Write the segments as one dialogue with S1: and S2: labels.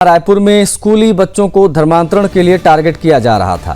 S1: रायपुर में स्कूली बच्चों को धर्मांतरण के लिए टारगेट किया जा रहा था।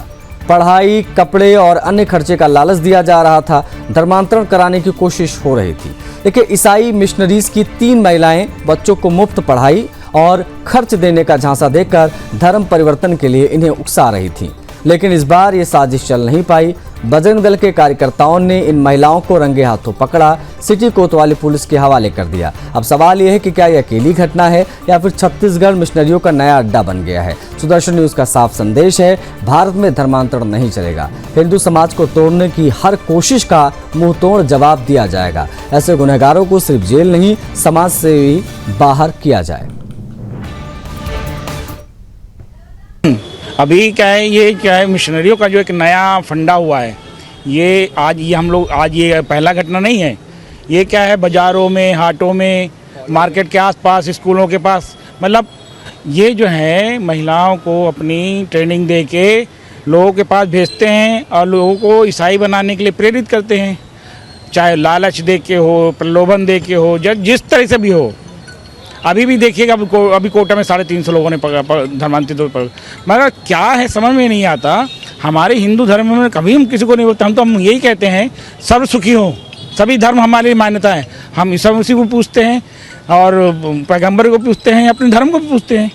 S1: पढ़ाई, कपड़े और अन्य खर्चे का लालच दिया जा रहा था। धर्मांतरण कराने की कोशिश हो रही थी। देखिए, ईसाई मिशनरीज की 3 महिलाएं बच्चों को मुफ्त पढ़ाई और खर्च देने का झांसा देकर धर्म परिवर्तन के लिए इन्हें उकसा रही थीं। लेकिन इस बार ये साजिश चल नहीं पाई। बजरंग दल के कार्यकर्ताओं ने इन महिलाओं को रंगे हाथों पकड़ा, सिटी कोतवाली पुलिस के हवाले कर दिया। अब सवाल यह है कि क्या यह अकेली घटना है या फिर छत्तीसगढ़ मिशनरियों का नया अड्डा बन गया है। सुदर्शन न्यूज का साफ संदेश है, भारत में धर्मांतरण नहीं चलेगा। हिंदू समाज को तोड़ने की हर कोशिश का मुंह तोड़ जवाब दिया जाएगा। ऐसे गुनहगारों को सिर्फ जेल नहीं, समाज से भी बाहर किया जाए।
S2: अभी क्या है मिशनरियों का जो एक नया फंडा हुआ है, ये पहला घटना नहीं है। ये क्या है, बाज़ारों में, हाटों में, मार्केट के आसपास, स्कूलों के पास, मतलब ये जो है महिलाओं को अपनी ट्रेनिंग दे के लोगों के पास भेजते हैं और लोगों को ईसाई बनाने के लिए प्रेरित करते हैं। चाहे लालच दे के हो, प्रलोभन दे के हो, जिस तरह से भी हो। अभी भी देखिएगा, अभी कोटा में 350 लोगों ने धर्मांतरित पकड़ा। मगर क्या है समझ में नहीं आता। हमारे हिंदू धर्म में कभी हम किसी को नहीं बोलते। हम यही कहते हैं सर्व सुखी हो। सभी धर्म हमारे लिए मान्यता है। हम ईसा मसीह को पूछते हैं और पैगंबर को पूछते हैं, अपने धर्म को भी पूछते हैं।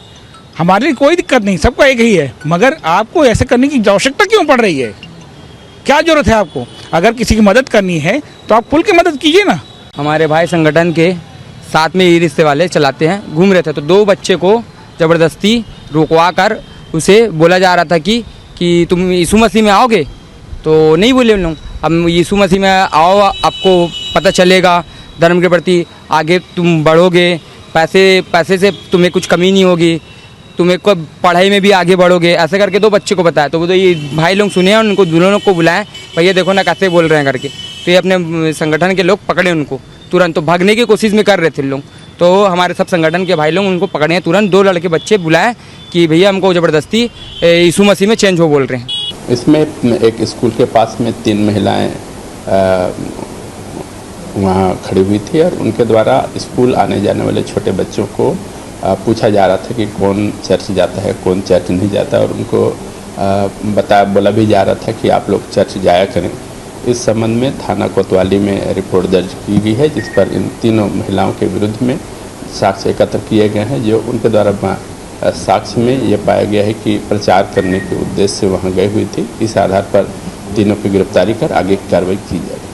S2: हमारे लिए कोई दिक्कत नहीं, सबका एक ही है। मगर आपको ऐसे करने की आवश्यकता क्यों पड़ रही है? क्या जरूरत है आपको? अगर किसी की मदद करनी है तो आप खुल के मदद कीजिए ना।
S3: हमारे भाई संगठन के साथ में ई रिश्ते वाले चलाते हैं, घूम रहे थे तो 2 बच्चे को ज़बरदस्ती रुकवा कर उसे बोला जा रहा था कि तुम यीशु मसीह में आओगे। तो नहीं बोले उन लोग। अब यीशु मसीह में आओ, आपको पता चलेगा धर्म के प्रति, आगे तुम बढ़ोगे, पैसे से तुम्हें कुछ कमी नहीं होगी, तुम्हें को पढ़ाई में भी आगे बढ़ोगे। ऐसे करके 2 बच्चे को बताया। तो वो तो ये भाई लोग सुने और उनको दोनों को बुलाएं, भैया देखो ना कैसे बोल रहे हैं करके। तो ये अपने संगठन के लोग पकड़े उनको तुरंत। तो भागने की कोशिश में कर रहे थे लोग। तो हमारे सब संगठन के भाई लोग उनको पकड़े हैं तुरंत। 2 लड़के बच्चे बुलाए कि भैया हमको ज़बरदस्ती यीशु मसीह में चेंज हो बोल रहे हैं।
S4: इसमें एक स्कूल के पास में 3 महिलाएं वहाँ खड़ी हुई थी और उनके द्वारा स्कूल आने जाने वाले छोटे बच्चों को पूछा जा रहा था कि कौन चर्च जाता है, कौन चर्च नहीं जाता, और उनको बोला भी जा रहा था कि आप लोग चर्च जाया करें। इस संबंध में थाना कोतवाली में रिपोर्ट दर्ज की गई है, जिस पर इन तीनों महिलाओं के विरुद्ध में साक्ष्य एकत्र किए गए हैं। जो उनके द्वारा साक्ष्य में ये पाया गया है कि प्रचार करने के उद्देश्य से वहाँ गई हुई थी। इस आधार पर तीनों की गिरफ्तारी कर आगे की कार्रवाई की जाएगी।